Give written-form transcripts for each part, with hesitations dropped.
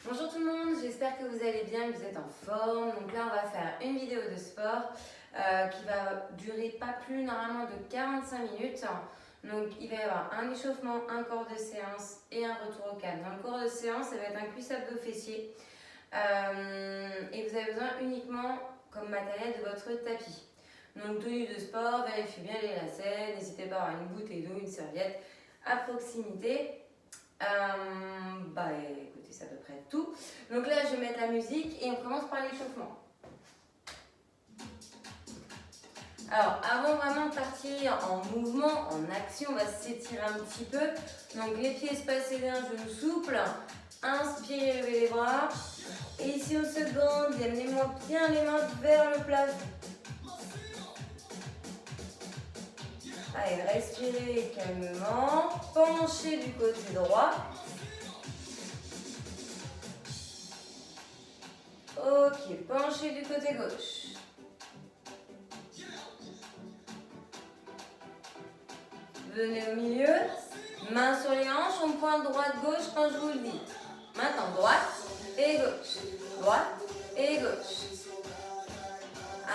Bonjour tout le monde, j'espère que vous allez bien, que vous êtes en forme. Donc là, on va faire une vidéo de sport qui va durer pas plus normalement de 45 minutes. Donc il va y avoir un échauffement, un corps de séance et un retour au calme. Dans le corps de séance, ça va être un cuisse-abdos fessier. Et vous avez besoin uniquement comme matériel de votre tapis. Donc tenue de sport, vérifiez bien les lacets, n'hésitez pas à avoir une bouteille d'eau, une serviette à proximité. Écoutez, c'est à peu près tout. Donc là, je vais mettre la musique et on commence par l'échauffement. Alors, avant vraiment de partir en mouvement, en action, on va s'étirer un petit peu. Donc, les pieds espacés d'un genou souple. Inspirez, levez les bras. Et ici, on seconde, amenez-moi bien les mains vers le plafond. Allez, respirez calmement. Penchez du côté droit. Ok, penchez du côté gauche. Venez au milieu. Mains sur les hanches, on pointe droite-gauche quand je vous le dis. Maintenant, droite et gauche. Droite et gauche.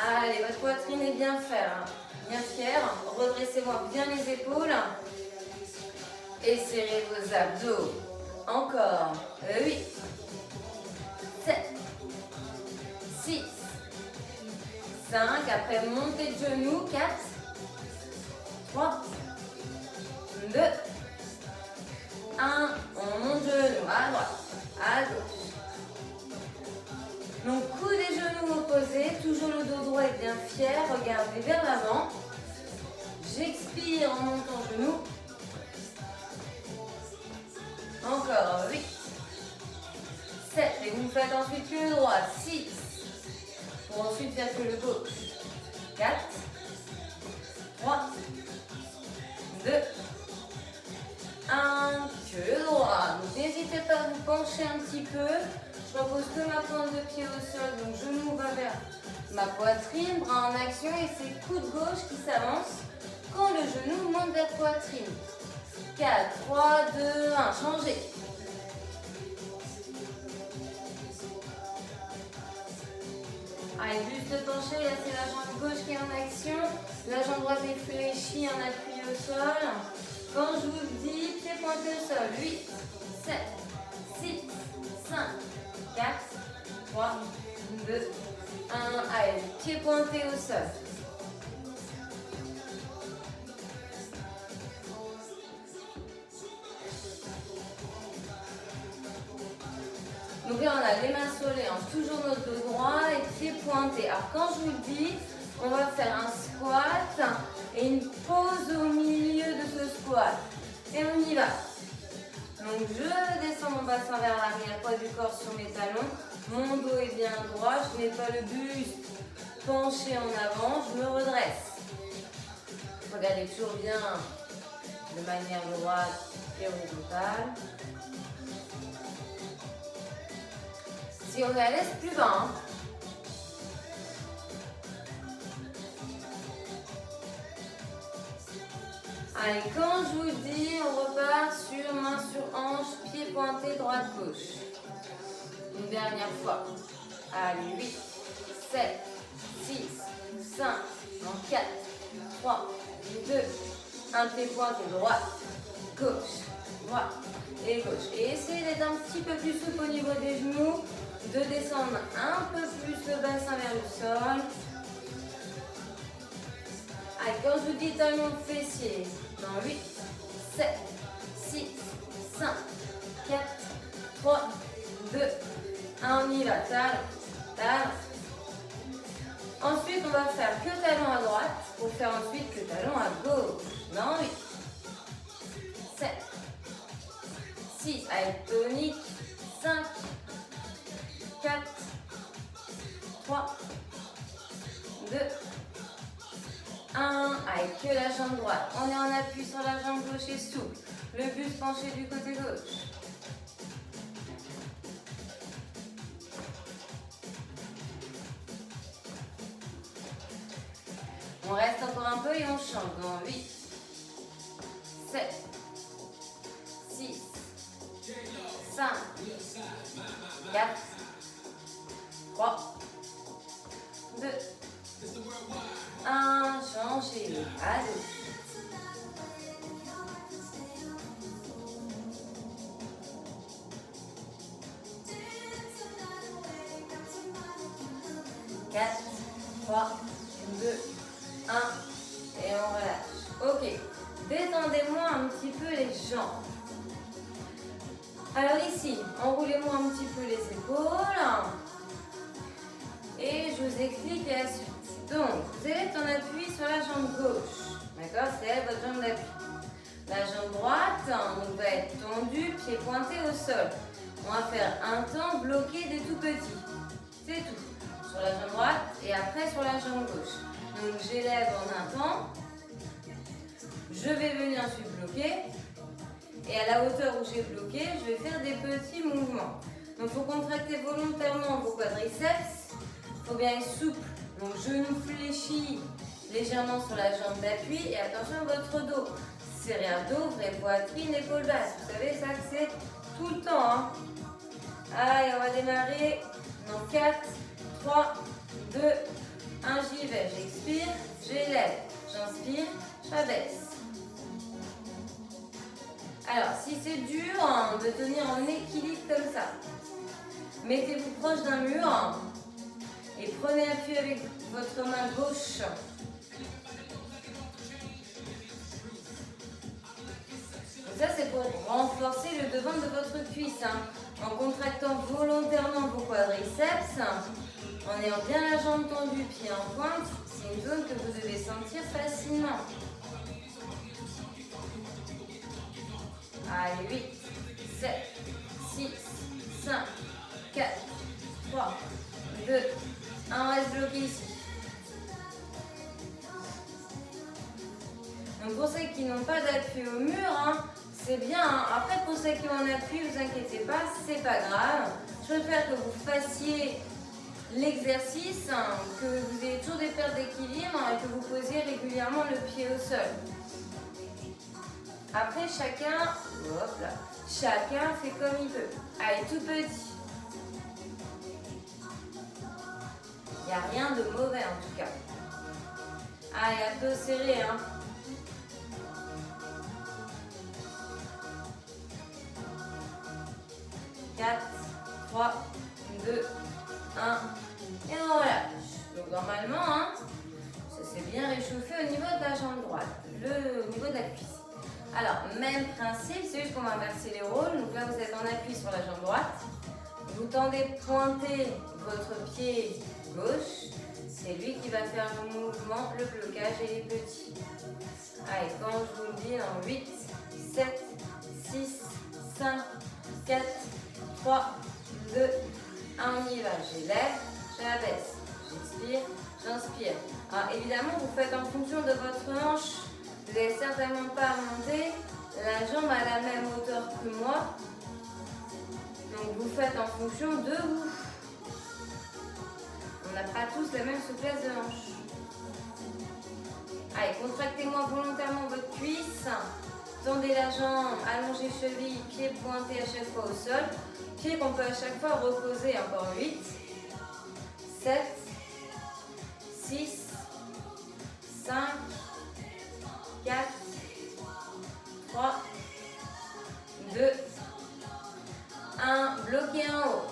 Allez, votre poitrine est bien ferme. Bien fière. Redressez-moi bien les épaules. Et serrez vos abdos. Encore. 8, 7, 6, 5. Après, montez de genoux. 4, 3, 2, 1. On monte de genoux à droite, à gauche. Donc, coude et genoux opposés. Toujours le dos droit est bien fier. Regardez vers l'avant. J'expire en montant genoux. Encore 8, 7. Et vous faites ensuite que le droit. 6. Pour ensuite faire que le gauche. 4, 3, 2, 1. Que le droit. Donc n'hésitez pas à vous pencher un petit peu. Je repose que ma pointe de pied au sol. Donc genou va vers ma poitrine. Bras en action. Et c'est coude gauche qui s'avance quand le genou monte vers poitrine. 4, 3, 2, 1. Changez. Allez, buste penché, là c'est la jambe gauche qui est en action. La jambe droite est fléchie en appui au sol. Quand je vous le dis, pied pointé au sol. 8, 7, 6, 5, 4, 3, 2, 1. Allez, pied pointé au sol. Donc là, on a les mains sur les hanches, toujours notre dos droit et pieds pointés. Alors quand je vous le dis, on va faire un squat et une pause au milieu de ce squat. Et on y va. Donc je descends mon bassin vers l'arrière, poids du corps sur mes talons. Mon dos est bien droit, je n'ai pas le buste penché en avant, je me redresse. Regardez toujours bien de manière droite et horizontale. Si on est à l'aise, plus bas. Hein. Allez, quand je vous dis, on repart sur main sur hanche, pied pointé, droite-gauche. Une dernière fois. Allez, 8, 7, 6, 5, 4, 3, 2, 1, pied pointé, droite, gauche, droite et gauche. Et essayez d'être un petit peu plus souple au niveau des genoux. De descendre un peu plus le bassin vers le sol. Allez, quand je vous dis talon fessier, dans 8, 7, 6, 5, 4, 3, 2, 1, on y va, talon, talon. Ensuite, on va faire que talon à droite pour faire ensuite que talon à gauche. Dans 8, 7, 6, allez, tonique, 5, 4, 3, 2, 1. Avec que la jambe droite. On est en appui sur la jambe gauche et souple. Le buste penché du côté gauche. On reste encore un peu et on change. Dans 8, 7, 6, 5, 5, 4, 3, 2, 1. Changez à gauche. 4, 3, 2, 1 et on relâche. Ok, détendez-moi un petit peu les jambes. Alors ici, enroulez-moi un petit peu les épaules. Et je vous explique la suite. Donc, vous allez être en appui sur la jambe gauche. D'accord? C'est elle votre jambe d'appui. La jambe droite donc, va être tendue, pied pointé au sol. On va faire un temps bloqué des tout petits. C'est tout. Sur la jambe droite et après sur la jambe gauche. Donc j'élève en un temps. Je vais venir ensuite bloquer. Et à la hauteur où j'ai bloqué, je vais faire des petits mouvements. Donc il faut contracter volontairement vos quadriceps. Il faut bien être souple. Donc genou fléchi légèrement sur la jambe d'appui. Et attention à votre dos. Serré à dos, vraie poitrine, épaule basse. Vous savez ça que c'est tout le temps. Hein. Allez, on va démarrer. Donc 4, 3, 2, 1, j'y vais. J'expire, j'élève. J'inspire, j'abaisse. Alors, si c'est dur de tenir en équilibre comme ça, mettez-vous proche d'un mur et prenez appui avec votre main gauche. Ça, c'est pour renforcer le devant de votre cuisse. En contractant volontairement vos quadriceps, en ayant bien la jambe tendue, pied en pointe, c'est une zone que vous devez sentir facilement. Allez, 8, 7, 6, 5, 4, 3, 2, 1, on reste bloqué ici. Donc pour ceux qui n'ont pas d'appui au mur, c'est bien. Après pour ceux qui ont un appui, ne vous inquiétez pas, c'est pas grave. Je préfère que vous fassiez l'exercice, que vous ayez toujours des pertes d'équilibre et que vous posiez régulièrement le pied au sol. Après chacun fait comme il peut. Allez, tout petit. Il n'y a rien de mauvais en tout cas. Allez, abdos serrés. 4, 3, 2, 1 et on relâche. Donc normalement, ça s'est bien réchauffé au niveau de la jambe droite, au niveau de la cuisse. Alors, même principe, c'est juste qu'on va inverser les rôles. Donc là, vous êtes en appui sur la jambe droite. Vous tendez pointer votre pied gauche. C'est lui qui va faire le mouvement, le blocage et les petits. Allez, quand je vous le dis, en 8, 7, 6, 5, 4, 3, 2, 1, on y va. J'élève, j'abaisse, j'expire, j'inspire. Alors évidemment, vous faites en fonction de votre hanche. Vous n'allez certainement pas monter la jambe à la même hauteur que moi. Donc vous faites en fonction de vous. On n'a pas tous la même souplesse de hanche. Allez, contractez-moi volontairement votre cuisse. Tendez la jambe, allongez cheville, pied pointé à chaque fois au sol. Pied qu'on peut à chaque fois reposer. Encore 8, 7, 6, 5, 4, 3, 2, 1. Bloqué en haut.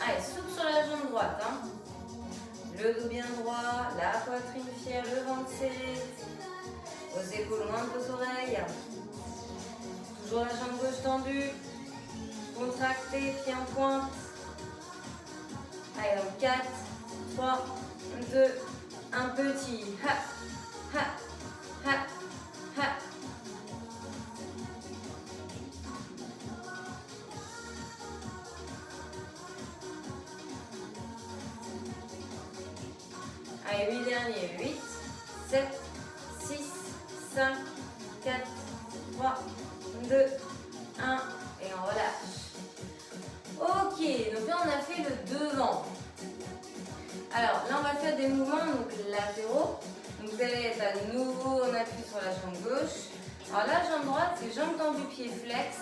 Allez, souple sur la jambe droite. Le dos bien droit, la poitrine fière, le ventre serré. Vos épaules loin de vos oreilles. Toujours la jambe gauche tendue. Contractez, pied en pointe. Allez, donc 4, 3, 2, 1 petit. Ha, ha, ha, ha. Allez, 8 derniers. 8, 7, 6, 5, 4, 3, 2, 1 et on relâche. Ok, donc là on a fait le devant. Alors là on va faire des mouvements donc latéraux. Donc vous allez être à nouveau en appui sur la jambe gauche. Alors la jambe droite, c'est jambe tendue, pied flex.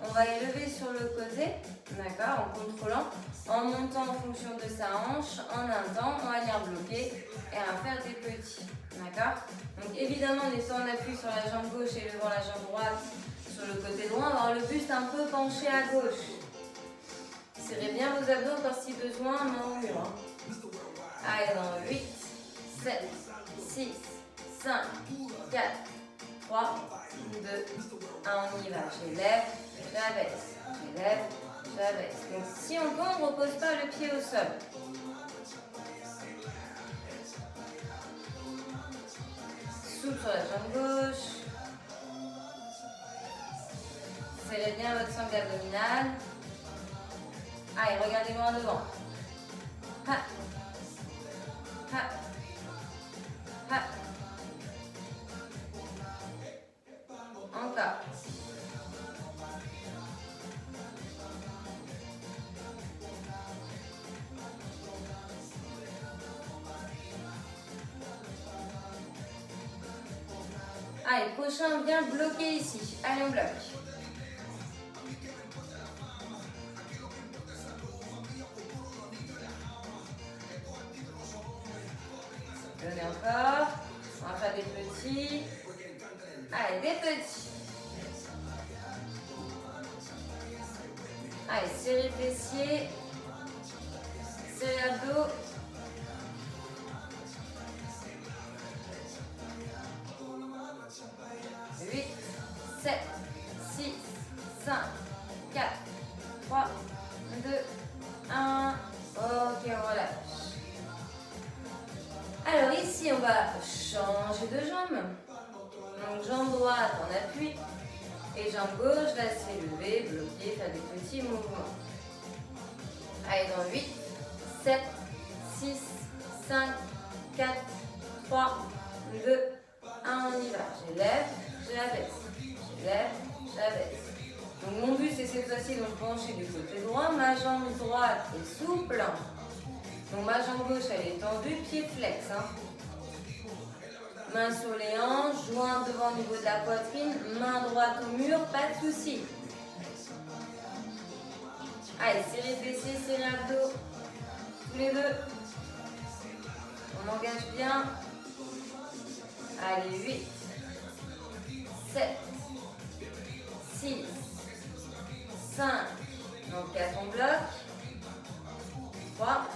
On va élever sur le côté, d'accord, en contrôlant, en montant en fonction de sa hanche, en un temps, on va venir bloquer et on va faire des petits, d'accord. Donc évidemment, en étant en appui sur la jambe gauche et levant la jambe droite sur le côté droit, on va avoir le buste un peu penché à gauche. Serrez bien vos abdos par si besoin, main au mur. Allez, dans 8, 7, 6, 5, 4, 3, 2, 1, on y va. J'élève, j'abaisse, j'élève, j'abaisse. Donc si on peut, on ne repose pas le pied au sol. Souple sur la jambe gauche. Serrez bien votre sangle abdominale. Allez, regardez-moi devant. Ha. Ha. Ha. Encore. Allez, prochain, on vient bloquer ici. Allez, on bloque. Donnez encore. On va faire des petits. Allez, des petits. Allez, serrez fessiers. Serrez abdos. Huit, 7, 6, 5, 4, 3, 2, 1. Ok, on relâche. Alors ici, on va changer de jambe. Donc jambe droite en appui et jambe gauche va s'élever, bloquer, faire des petits mouvements. Allez, dans 8, 7, 6, 5, 4, 3, 2, 1, on y va. J'élève, j'abaisse, j'élève, j'abaisse. Donc mon but c'est cette fois-ci de me pencher du côté droit, ma jambe droite est souple. Donc ma jambe gauche elle est tendue, pied flex. Main sur les hanches, joint devant au niveau de la poitrine, main droite au mur, pas de souci. Allez, serrez fessiers, serrez abdos, tous les deux. On engage bien. Allez, 8, 7, 6, 5, donc 4 on bloque, 3,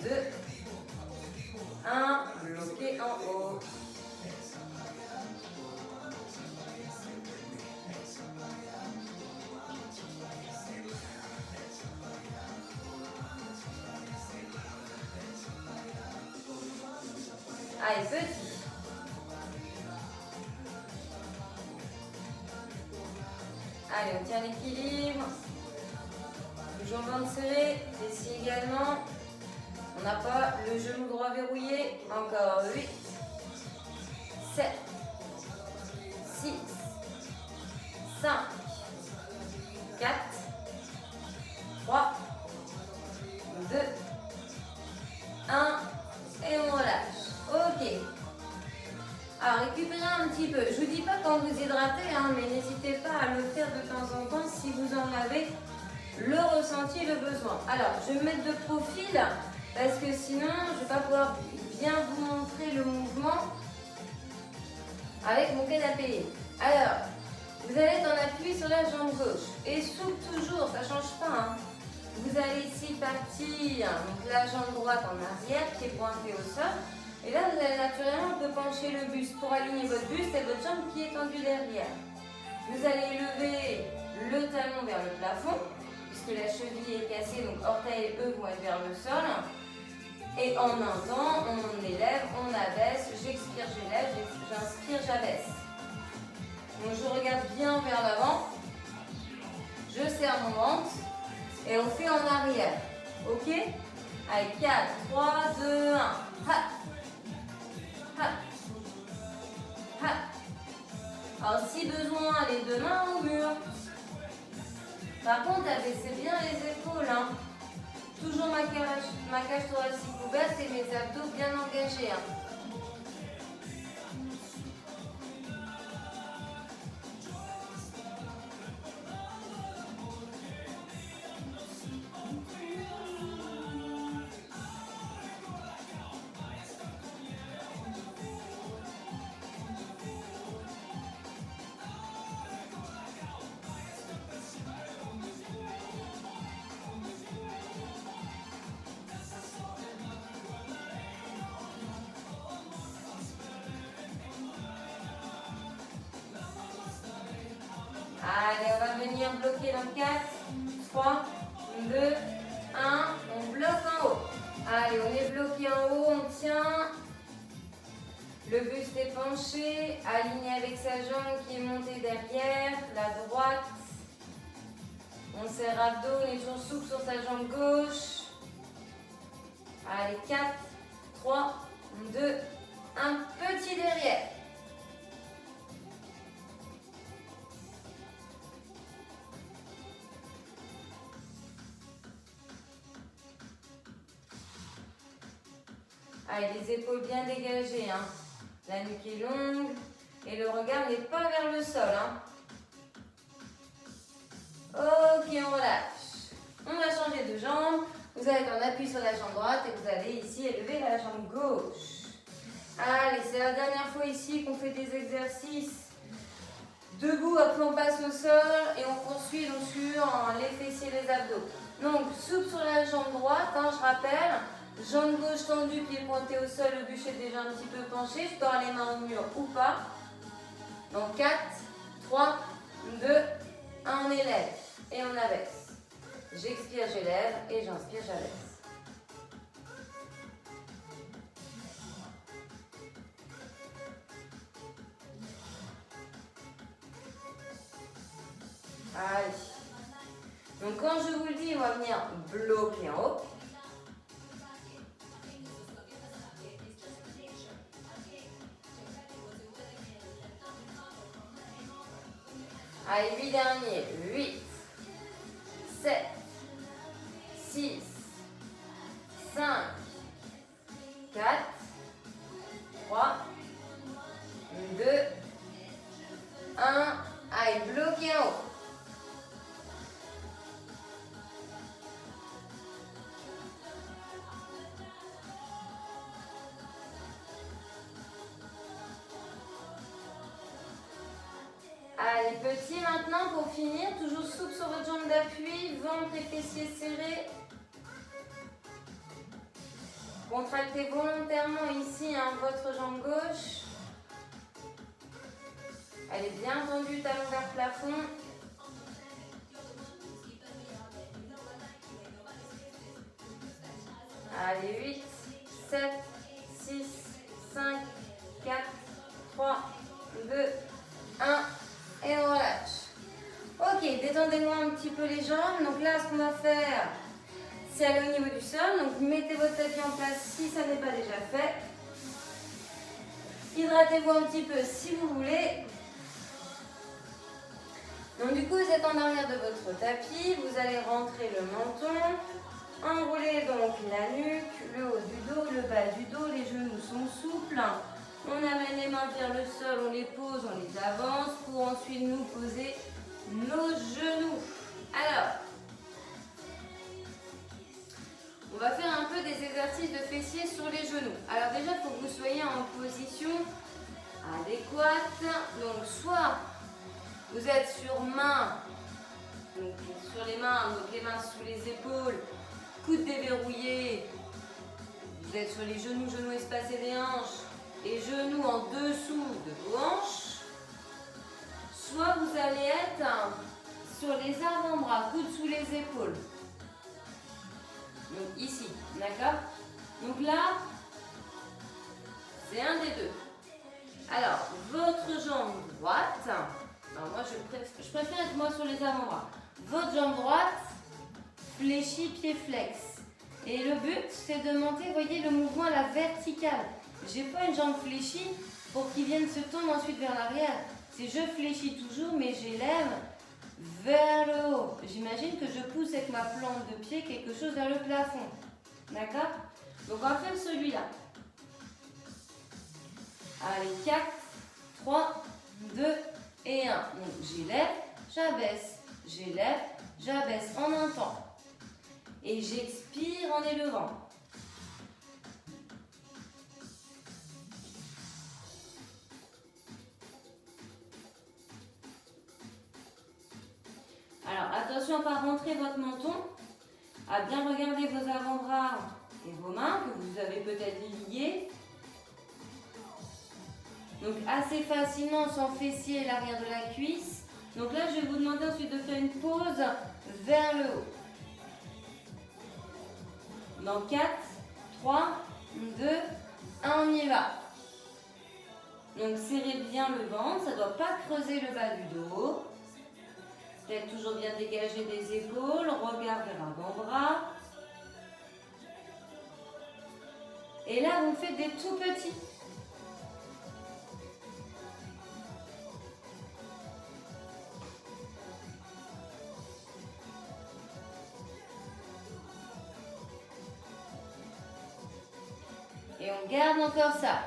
2, 1, bloqué en haut. Allez, petit. Allez, on tient l'équilibre. Toujours ventre serré, fessiers également. On n'a pas le genou droit verrouillé. Encore 8, 7, 6, 5, 4, 3, 2, 1 et on relâche. Ok. Alors récupérez un petit peu. Je ne vous dis pas quand vous hydratez, mais n'hésitez pas à le faire de temps en temps si vous en avez le ressenti, le besoin. Alors je vais me mettre de profil parce que sinon je ne vais pas pouvoir bien vous montrer le mouvement avec mon canapé. Alors, vous allez être en appui sur la jambe gauche et souple toujours, ça ne change pas. Vous allez ici partir, donc la jambe droite en arrière, pied pointé au sol. Et là, vous allez naturellement un peu pencher le buste pour aligner votre buste et votre jambe qui est tendue derrière. Vous allez lever le talon vers le plafond, puisque la cheville est cassée, donc orteils et eux vont être vers le sol. Et en un temps, on élève, on abaisse, j'expire, j'élève, j'inspire, j'abaisse. Donc je regarde bien vers l'avant, je serre mon ventre et on fait en arrière. Ok? Allez, 4, 3, 2, 1. Ha! Ha! Ha! Alors si besoin, les deux mains au mur. Par contre, abaissez bien les épaules. Toujours ma cage thoracique ouverte et mes abdos bien engagés. vient bloquer dans 4, 3, 2, 1. On bloque en haut. Allez, on est bloqué en haut, on tient. Le buste est penché, aligné avec sa jambe qui est montée derrière, la droite. On serre abdos, on est toujours souple sur sa jambe gauche. Allez, 4, 3, 2, 1. Petit derrière. Allez, les épaules bien dégagées. Hein. La nuque est longue et le regard n'est pas vers le sol. Hein. Ok, on relâche. On va changer de jambe. Vous allez être en appui sur la jambe droite et vous allez ici élever la jambe gauche. Allez, c'est la dernière fois ici qu'on fait des exercices debout. Après, on passe au sol et on poursuit donc sur les fessiers, les abdos. Donc, souple sur la jambe droite, hein, je rappelle. Jambe gauche tendue, pied pointé au sol, le bûcher déjà un petit peu penché. Je peux avoir les mains au mur ou pas. Donc 4, 3, 2, 1, on élève et on abaisse. J'expire, j'élève et j'inspire, j'abaisse. Allez. Donc quand je vous le dis, on va venir bloquer en haut. Allez, 8 derniers. 8, 7, 6, 5, 4, 3, 2, 1. Allez, bloquez en haut. Allez, petit maintenant pour finir, toujours souple sur votre jambe d'appui, ventre et fessiers serrés. Contractez volontairement ici hein, votre jambe gauche. Elle est bien tendue, talon vers plafond. Allez, 8, 7, 6, 5, 4, 3, 2, 1. Et on relâche. Ok, détendez-moi un petit peu les jambes. Donc là, ce qu'on va faire, c'est aller au niveau du sol. Donc mettez votre tapis en place si ça n'est pas déjà fait. Hydratez-vous un petit peu si vous voulez. Donc du coup, vous êtes en arrière de votre tapis. Vous allez rentrer le menton. Enroulez donc la nuque, le haut du dos, le bas du dos. Les genoux sont souples. On amène les mains vers le sol, on les pose, on les avance pour ensuite nous poser nos genoux. Alors, on va faire un peu des exercices de fessiers sur les genoux. Alors déjà, il faut que vous soyez en position adéquate. Donc soit vous êtes sur main, donc sur les mains, donc les mains sous les épaules, coudes déverrouillés. Vous êtes sur les genoux, genoux espacés des hanches. Et genoux en dessous de vos hanches, soit vous allez être sur les avant-bras, coudes sous les épaules. Donc ici, d'accord? Donc là, c'est un des deux. Alors, votre jambe droite, alors moi je préfère être moi sur les avant-bras. Votre jambe droite, fléchie, pied flex. Et le but, c'est de monter, vous voyez, le mouvement à la verticale. J'ai pas une jambe fléchie pour qu'il vienne se tourner ensuite vers l'arrière. C'est je fléchis toujours, mais j'élève vers le haut. J'imagine que je pousse avec ma plante de pied quelque chose vers le plafond. D'accord? Donc on va faire celui-là. Allez, 4, 3, 2 et 1. Donc j'élève, j'abaisse, j'élève, j'abaisse en un temps. Et j'expire en élevant. Alors attention à ne pas rentrer votre menton, à bien regarder vos avant-bras et vos mains que vous avez peut-être liés. Donc assez facilement sans fessier l'arrière de la cuisse. Donc là, je vais vous demander ensuite de faire une pause vers le haut. Dans 4, 3, 2, 1, on y va. Donc serrez bien le ventre, ça ne doit pas creuser le bas du dos. Tête toujours bien dégagée des épaules, regard vers l'avant-bras. Et là, vous faites des tout petits. Et on garde encore ça.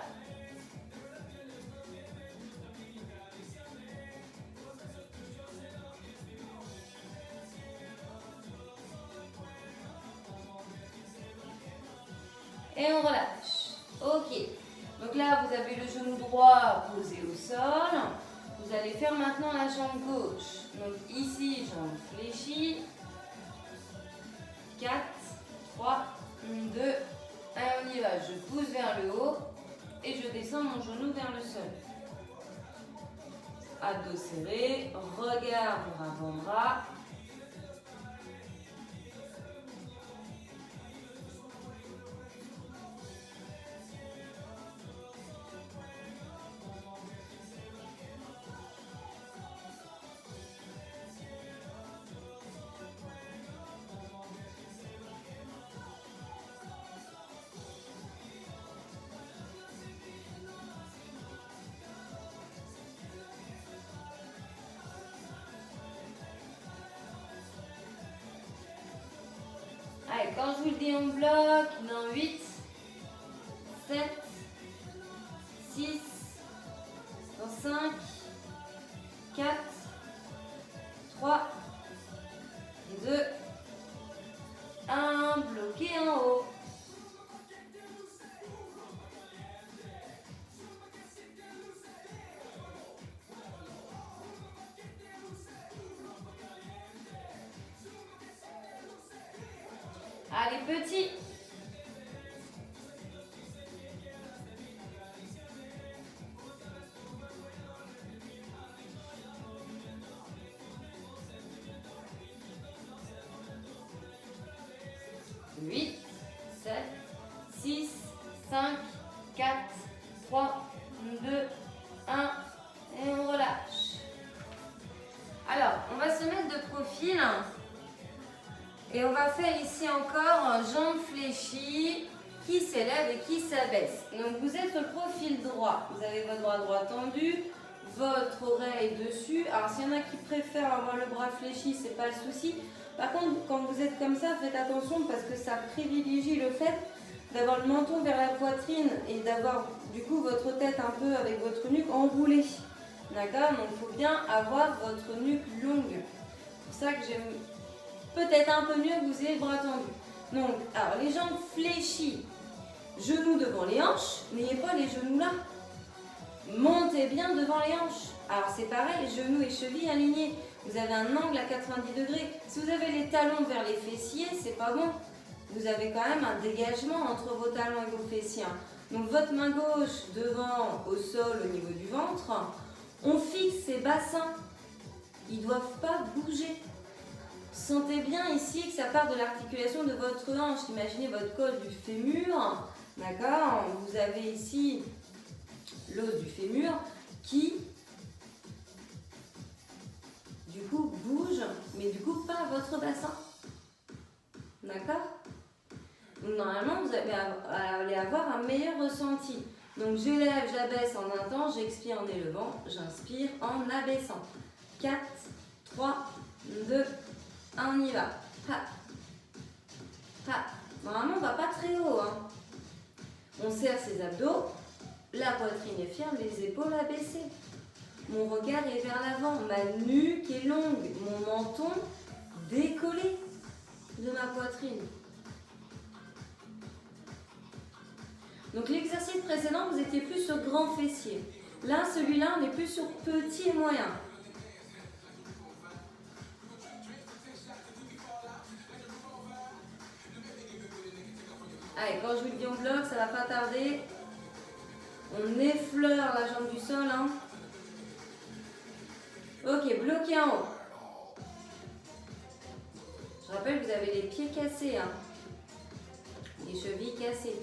Et on relâche. Ok. Donc là, vous avez le genou droit posé au sol. Vous allez faire maintenant la jambe gauche. Donc ici, jambe fléchie. 4, 3, 2, 1, on y va. Je pousse vers le haut et je descends mon genou vers le sol. Abdos serrés, regard vers avant-bras. Allez, quand je vous le dis, on bloque dans 8, 7, 6, dans 5, 4, 3, 2, 1, bloqué en haut. Allez, petit. Huit, 7, 6, 5, 4, 3, 2, 1. Et on relâche. Alors, on va se mettre de profil. Et on va faire ici encore jambes fléchies qui s'élèvent et qui s'abaissent. Donc vous êtes sur le profil droit. Vous avez votre bras droit tendu, votre oreille dessus. Alors s'il y en a qui préfèrent avoir le bras fléchi, c'est pas le souci. Par contre, quand vous êtes comme ça, faites attention parce que ça privilégie le fait d'avoir le menton vers la poitrine et d'avoir du coup votre tête un peu avec votre nuque enroulée. D'accord? Donc il faut bien avoir votre nuque longue. C'est pour ça que j'aime peut-être un peu mieux que vous ayez le bras tendu. Donc, alors les jambes fléchies, genoux devant les hanches, n'ayez pas les genoux là. Montez bien devant les hanches. Alors c'est pareil, genoux et chevilles alignés. Vous avez un angle à 90 degrés. Si vous avez les talons vers les fessiers, c'est pas bon. Vous avez quand même un dégagement entre vos talons et vos fessiers. Donc votre main gauche devant au sol au niveau du ventre. On fixe ces bassins. Ils ne doivent pas bouger. Sentez bien ici que ça part de l'articulation de votre hanche. Imaginez votre col du fémur. D'accord? Vous avez ici l'os du fémur qui, du coup, bouge, mais du coup, pas votre bassin. D'accord? Donc, normalement, vous allez avoir un meilleur ressenti. Donc, j'élève, j'abaisse en un temps, j'expire en élevant, j'inspire en abaissant. 4, 3, 2, 1, on y va. Ha. Ha. Normalement, on ne va pas très haut. Hein. On serre ses abdos, la poitrine est ferme, les épaules abaissées. Mon regard est vers l'avant, ma nuque est longue, mon menton décollé de ma poitrine. Donc l'exercice précédent, vous étiez plus sur grand fessier. Là, celui-là, on est plus sur petit et moyen. Allez, quand je vous le dis on bloque, ça va pas tarder. On effleure la jambe du sol. Hein. Ok, bloquez en haut. Je rappelle, vous avez les pieds cassés, hein. Les chevilles cassées.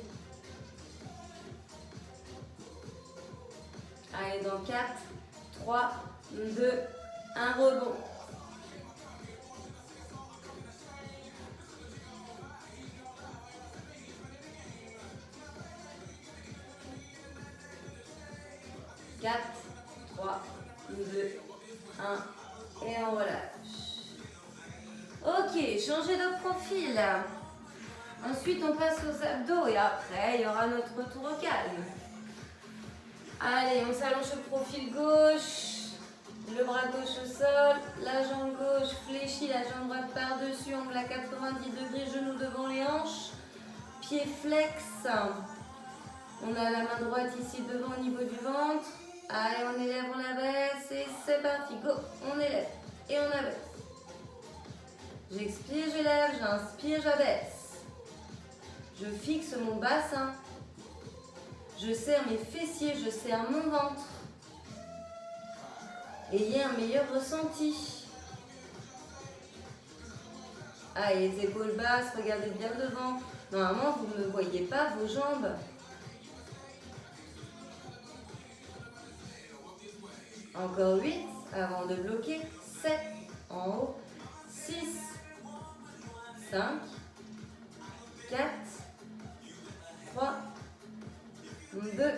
Allez, dans 4, 3, 2, 1, rebond. Quatre, 3, 2, 1 et on relâche. Ok, changez de profil. Ensuite, on passe aux abdos et après, il y aura notre retour au calme. Allez, on s'allonge au profil gauche, le bras gauche au sol, la jambe gauche fléchie, la jambe droite par-dessus, angle à 90 degrés, genoux devant les hanches, pied flex. On a la main droite ici devant au niveau du ventre. Allez, on élève, on abaisse et c'est parti, go, on élève et on abaisse. J'expire, j'élève, j'inspire, j'abaisse. Je fixe mon bassin. Je serre mes fessiers, je serre mon ventre. Ayez un meilleur ressenti. Allez, les épaules basses, regardez bien devant. Normalement, vous ne voyez pas vos jambes. Encore 8 avant de bloquer. 7 en haut. 6, 5, 4, 3, 2,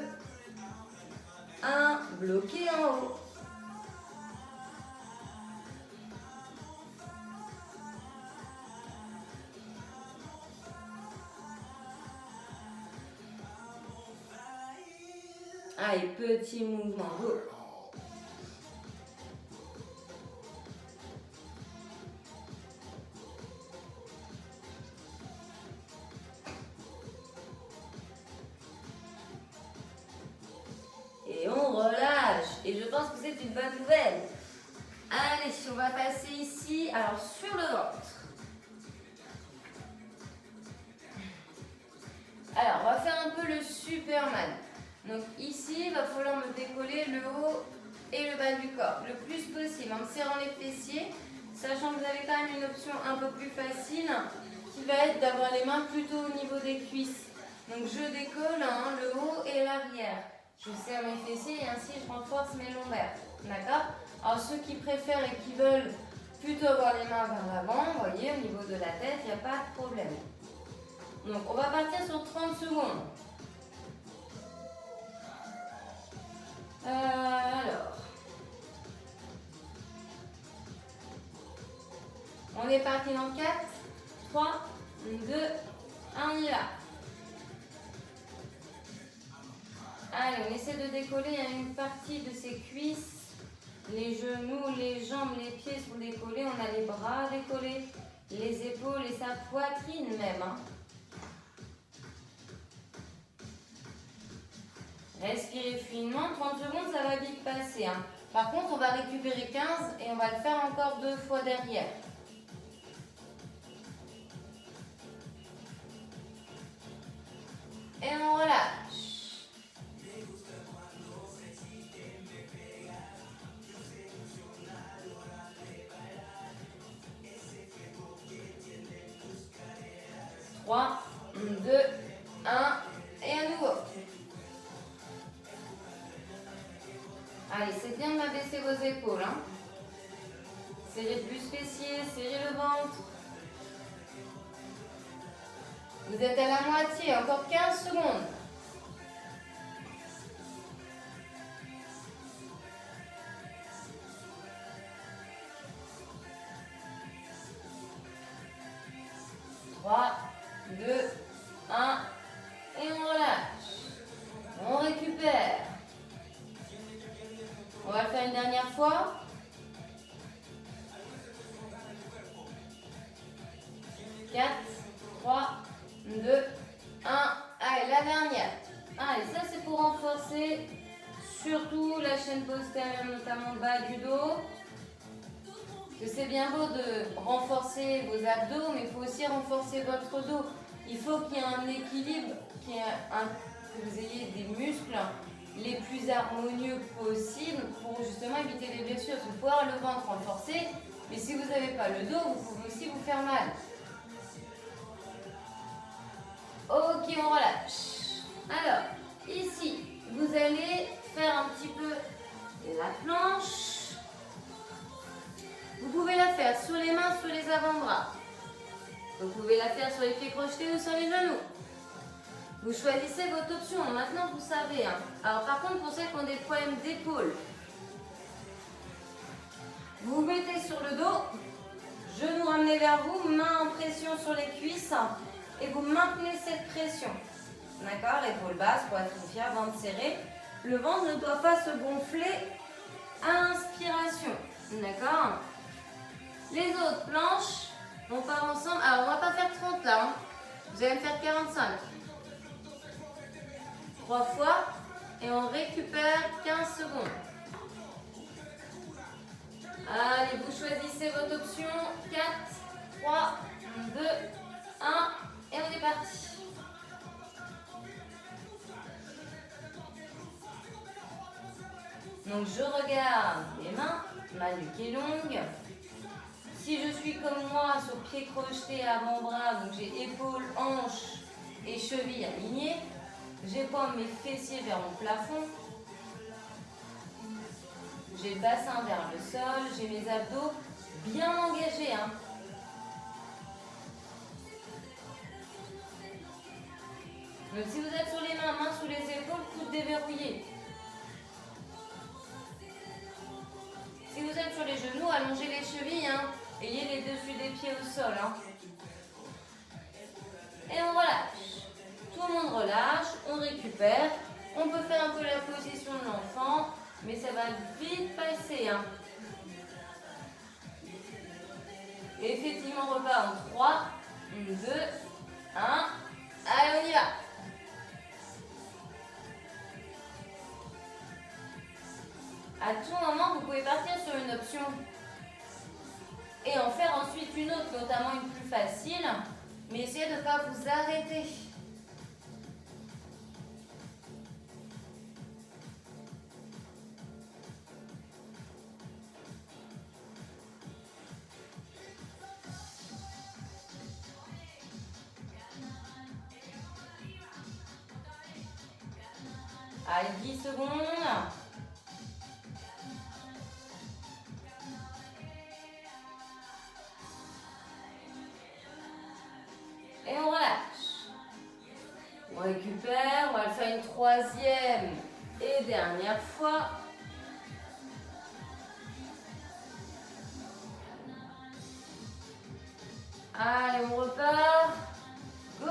1. Bloqué en haut. Allez, petit mouvement, go. Et on relâche. Et je pense que c'est une bonne nouvelle. Allez, on va passer ici, alors sur le ventre. Alors, on va faire un peu le Superman. Donc ici, il va falloir me décoller le haut et le bas du corps, le plus possible, en me serrant les fessiers, sachant que vous avez quand même une option un peu plus facile, qui va être d'avoir les mains plutôt au niveau des cuisses. Donc je décolle le haut et l'arrière. Je serre mes fessiers et ainsi je renforce mes lombaires. D'accord? Alors ceux qui préfèrent et qui veulent plutôt avoir les mains vers l'avant, vous voyez, au niveau de la tête, il n'y a pas de problème. Donc on va partir sur 30 secondes. Alors, on est parti dans 4, 3, 2, 1, on y va. Allez, on essaie de décoller une partie de ses cuisses, les genoux, les jambes, les pieds sont décollés, on a les bras décollés, les épaules et sa poitrine même. Respirez finement, 30 secondes, ça va vite passer. Par contre, on va récupérer 15 et on va le faire encore 2 fois derrière. Et on relâche. Trois, 2, 1 et à nouveau. Allez, c'est bien de m'abaisser vos épaules. Serrez le buste fessier, serrez le ventre. Vous êtes à la moitié, encore 15 secondes. Trois, 2, 1 et on relâche. On récupère. On va le faire une dernière fois. 4, 3, 2, 1. Allez, la dernière. Allez, ça c'est pour renforcer surtout la chaîne postérieure, notamment le bas du dos. Parce que c'est bien beau de renforcer vos abdos, mais il faut aussi renforcer votre dos. Il faut qu'il y ait un équilibre, que vous ayez des muscles les plus harmonieux possibles pour justement éviter les blessures. Vous pouvez avoir le ventre renforcé, mais si vous n'avez pas le dos, vous pouvez aussi vous faire mal. Ok, on relâche. Alors, ici, vous allez faire un petit peu la planche. Vous pouvez la faire sur les mains, sur les avant-bras. Vous pouvez la faire sur les pieds crochetés ou sur les genoux. Vous choisissez votre option. Maintenant, vous savez. Alors, par contre, pour ceux qui ont des problèmes d'épaule, vous vous mettez sur le dos, genoux ramenés vers vous, mains en pression sur les cuisses et vous maintenez cette pression. D'accord? Épaules basses pour être fier, ventre serré. Le ventre ne doit pas se gonfler à inspiration. D'accord? Les autres planches, on part ensemble. Alors, on ne va pas faire 30 là. Vous allez me faire 45. 3 fois et on récupère 15 secondes. Allez, vous choisissez votre option. 4, 3, 2, 1 et on est parti. Donc je regarde les mains, ma nuque est longue. Si je suis comme moi sur pied crocheté avant-bras, donc j'ai épaules, hanches et chevilles alignées, j'épaule mes fessiers vers mon plafond, j'ai le bassin vers le sol, j'ai mes abdos bien engagés. Donc si vous êtes sur les mains, mains sous les épaules, coudes déverrouillés. Si vous êtes sur les genoux, allongez les chevilles, ayez les dessus des pieds au sol. Et on relâche. Tout le monde relâche, on récupère. On peut faire un peu la position de l'enfant, mais ça va vite passer. Et effectivement, on repart en 3, 2, 1. Allez, on y va. À tout moment, vous pouvez partir sur une option et en faire ensuite une autre, notamment une plus facile, mais essayez de ne pas vous arrêter. Allez, 10 secondes. Et on relâche. On récupère, on va le faire une troisième et dernière fois. Allez, on repart. Go!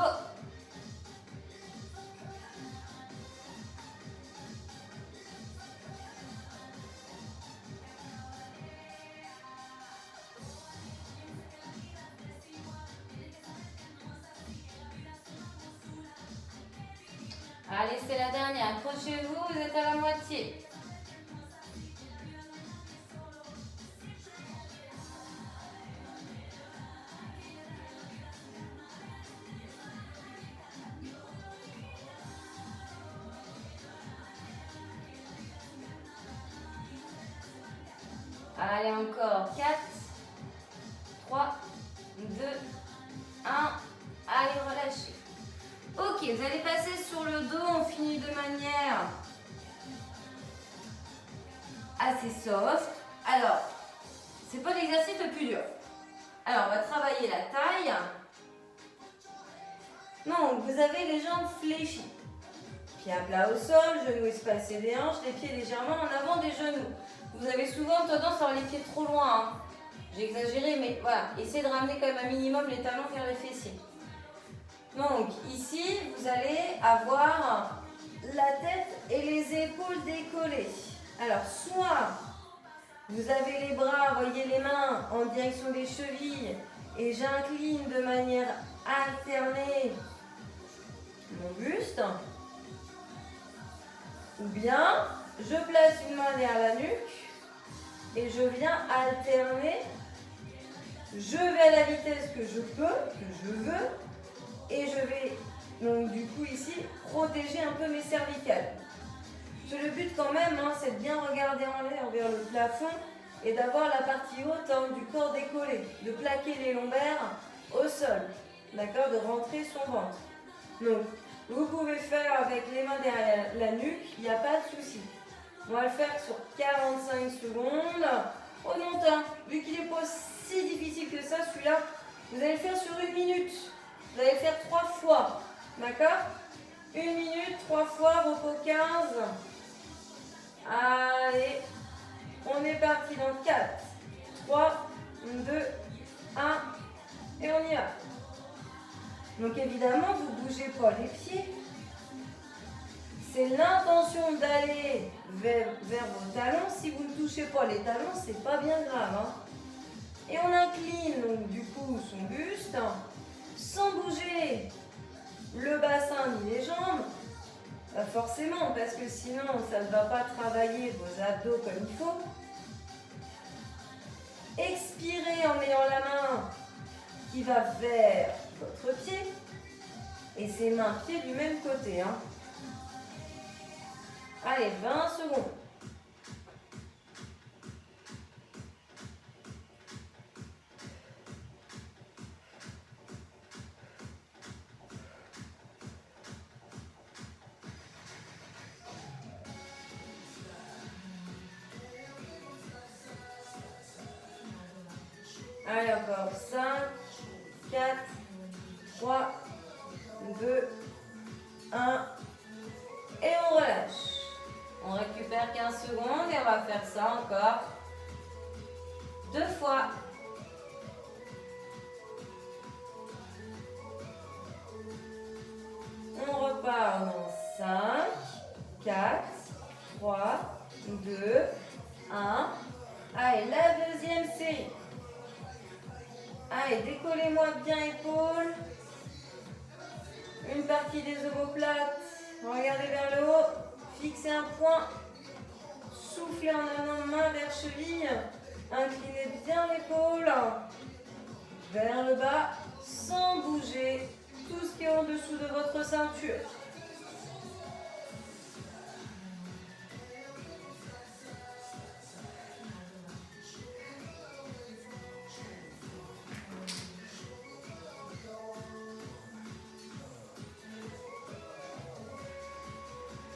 Allez, c'est la dernière. Accrochez-vous, vous êtes à la moitié. Allez, encore 4, 3, 2, 1. Allez, relâchez. Ok, vous allez passer sur le dos, on finit de manière assez soft. Alors, c'est pas l'exercice le plus dur. Alors, on va travailler la taille. Non, vous avez les jambes fléchies. Pieds à plat au sol, genoux espacés des hanches, les pieds légèrement en avant des genoux. Vous avez souvent tendance à avoir les pieds trop loin. J'ai exagéré, mais voilà. Essayez de ramener quand même un minimum les talons vers les fessiers. Donc, ici, vous allez avoir la tête et les épaules décollées. Alors, soit vous avez les bras, voyez les mains en direction des chevilles et j'incline de manière alternée mon buste. Ou bien, je place une main derrière la nuque et je viens alterner. Je vais à la vitesse que je peux, que je veux. Et je vais, donc du coup ici, protéger un peu mes cervicales. Parce que le but quand même, hein, c'est de bien regarder en l'air vers le plafond et d'avoir la partie haute hein, du corps décollé, de plaquer les lombaires au sol, d'accord, de rentrer son ventre. Donc, vous pouvez faire avec les mains derrière la nuque, il n'y a pas de souci. On va le faire sur 45 secondes. Prenons un, vu qu'il n'est pas si difficile que ça, celui-là, vous allez le faire sur 1 minute. Vous allez le faire 3 fois, d'accord? 1 minute, 3 fois, repos 15. Allez, on est parti dans 4, 3, 2, 1, et on y va. Donc évidemment, vous ne bougez pas les pieds. C'est l'intention d'aller vers vos talons. Si vous ne touchez pas les talons, c'est pas bien grave. Hein. Et on incline donc du coup son buste, sans bouger le bassin ni les jambes. Pas forcément, parce que sinon ça ne va pas travailler vos abdos comme il faut. Expirez en ayant la main qui va vers votre pied et ses mains pieds du même côté. Hein. Allez, 20 secondes. Allez, encore 5, 4, 3, 2, 1. Et on relâche. On récupère 15 secondes et on va faire ça encore 2 fois. On repart dans 5, 4, 3, 2, 1. Allez, la deuxième série. Allez, décollez-moi bien épaules. Une partie des omoplates. Regardez vers le haut. Fixez un point. Soufflez en amenant main vers cheville. Inclinez bien l'épaule. Vers le bas. Sans bouger tout ce qui est en dessous de votre ceinture.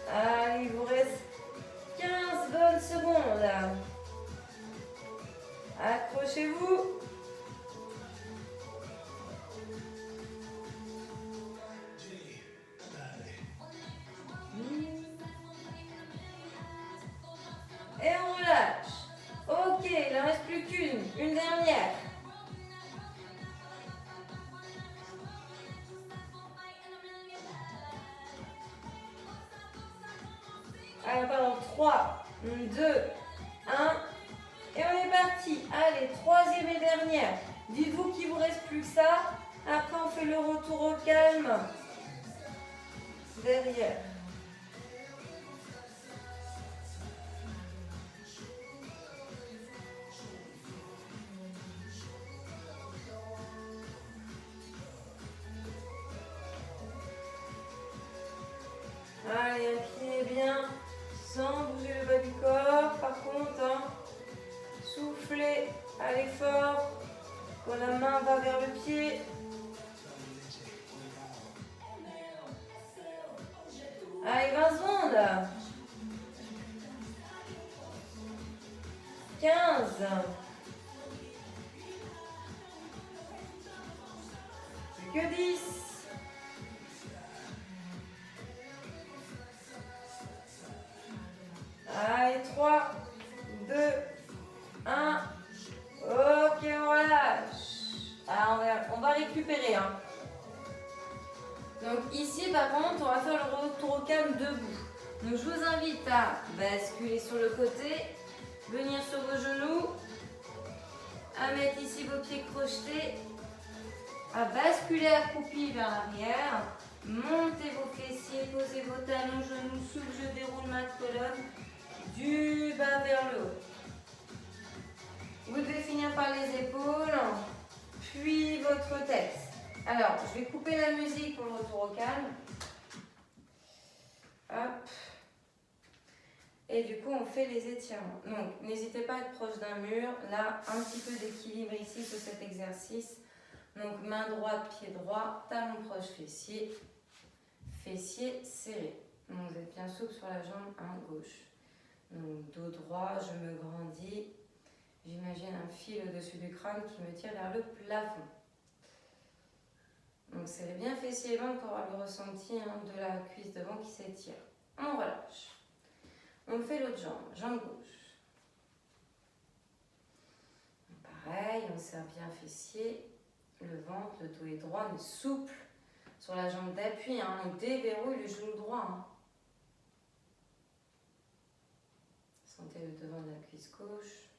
Allez, il vous reste 15 bonnes secondes. Accrochez-vous. Et on relâche. Ok, il n'en reste plus qu'une. Une dernière. Alors, pardon, 3, 2, 1. Et on est parti. Allez, troisième et dernière. Dites-vous qu'il ne vous reste plus que ça. Après, on fait le retour au calme. Derrière. Allez, inclinez bien, sans bouger le bas du corps. Par contre, hein, soufflez, allez fort, quand la main va vers le pied. Allez, 20 secondes. 15. Plus que 10. Allez, 3, 2, 1. Ok, on relâche. Alors, on va récupérer. Hein. Donc ici, par contre, on va faire le retour au calme debout. Donc je vous invite à basculer sur le côté, venir sur vos genoux, à mettre ici vos pieds crochetés, à basculer accroupi vers l'arrière, montez vos fessiers, posez vos talons, genoux, souple, je déroule ma colonne, du bas vers le haut. Vous devez finir par les épaules, puis votre tête. Alors, je vais couper la musique pour le retour au calme. Hop. Et du coup, on fait les étirements. Donc, n'hésitez pas à être proche d'un mur. Là, un petit peu d'équilibre ici sur cet exercice. Donc, main droite, pied droit, talon proche fessier, fessier serré. Donc, vous êtes bien souple sur la jambe gauche. Donc, dos droit, je me grandis. J'imagine un fil au-dessus du crâne qui me tire vers le plafond. Donc, serrez bien fessier et ventre pour avoir le ressenti de la cuisse devant qui s'étire. On relâche. On fait l'autre jambe, jambe gauche. Pareil, on serre bien fessier, le ventre, le dos est droit, mais souple sur la jambe d'appui. On déverrouille le genou droit. Sentez le devant de la cuisse gauche.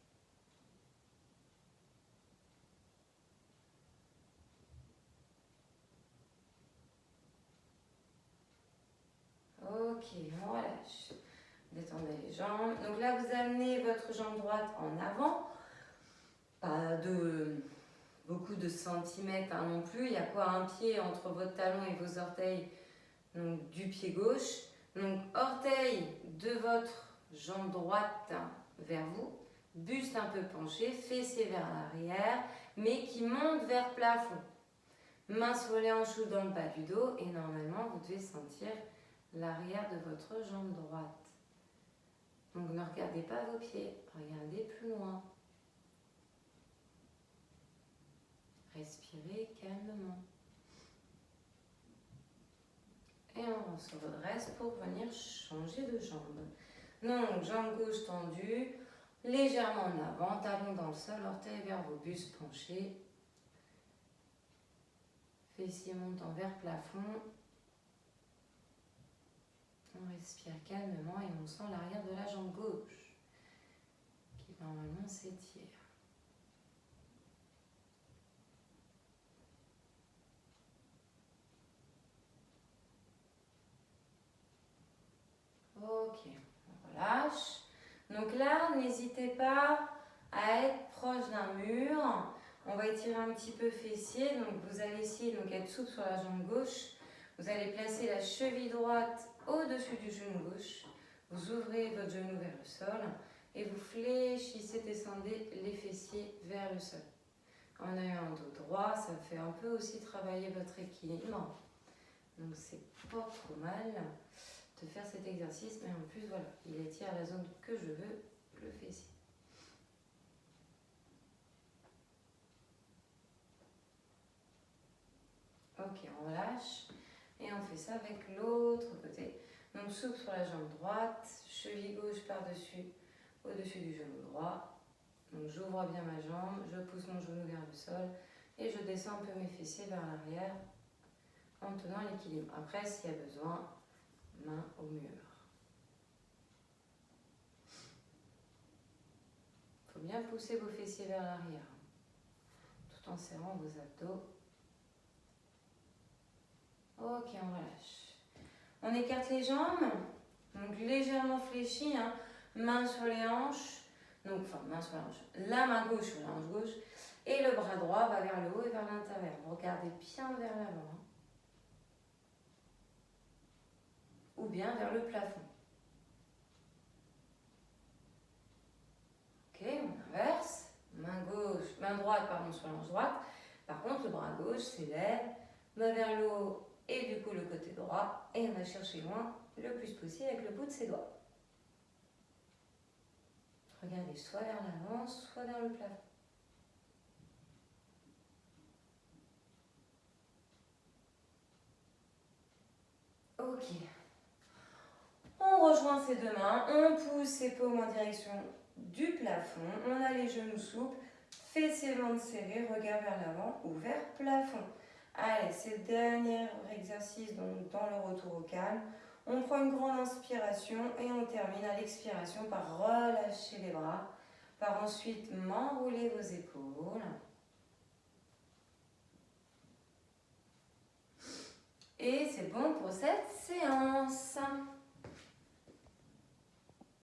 Ok, on relâche. Détendez les jambes. Donc là, vous amenez votre jambe droite en avant. Pas de beaucoup de centimètres non plus. Il y a quoi, un pied entre votre talon et vos orteils, donc du pied gauche. Donc orteil de votre jambe droite vers vous. Buste un peu penché, fessier vers l'arrière, mais qui monte vers plafond. Main sur les hanches ou dans le bas du dos. Et normalement, vous devez sentir l'arrière de votre jambe droite. Donc ne regardez pas vos pieds, regardez plus loin. Respirez calmement. Et on se redresse pour venir changer de jambe. Donc jambe gauche tendue, légèrement en avant, talon dans le sol, orteil vers vos bustes penchés. Fessier montant vers plafond. On respire calmement et on sent l'arrière de la jambe gauche qui normalement s'étire. Ok, on relâche. Donc là, n'hésitez pas à être proche d'un mur. On va étirer un petit peu fessier. Donc vous allez essayer d'être souple sur la jambe gauche. Vous allez placer la cheville droite au-dessus du genou gauche. Vous ouvrez votre genou vers le sol et vous fléchissez, descendez les fessiers vers le sol. En ayant un dos droit, ça fait un peu aussi travailler votre équilibre. Donc c'est pas trop mal de faire cet exercice, mais en plus voilà, il étire la zone que je veux, le fessier. Ok, on relâche et on fait ça avec l'autre côté. Donc souple sur la jambe droite, cheville gauche par-dessus, au-dessus du genou droit. Donc j'ouvre bien ma jambe, je pousse mon genou vers le sol et je descends un peu mes fessiers vers l'arrière en tenant l'équilibre. Après, s'il y a besoin, main au mur. Il faut bien pousser vos fessiers vers l'arrière, tout en serrant vos abdos. Ok, on relâche. On écarte les jambes, donc légèrement fléchies, main sur les hanches, donc enfin main sur la hanche, la main gauche sur la hanche gauche, et le bras droit va vers le haut et vers l'intérieur. Regardez bien vers l'avant, ou bien vers le plafond. Ok, on inverse, main droite sur la hanche droite. Par contre, le bras gauche s'élève, va vers le haut et du coup le côté droit, et on va chercher loin le plus possible avec le bout de ses doigts. Regardez soit vers l'avant, soit vers le plafond. Ok. On rejoint ses deux mains, on pousse ses paumes en direction du plafond, on a les genoux souples, fessiers ventre serrés, regard vers l'avant ou vers plafond. Allez, c'est le dernier exercice dans le retour au calme. On prend une grande inspiration et on termine à l'expiration par relâcher les bras, par ensuite m'enrouler vos épaules. Et c'est bon pour cette séance.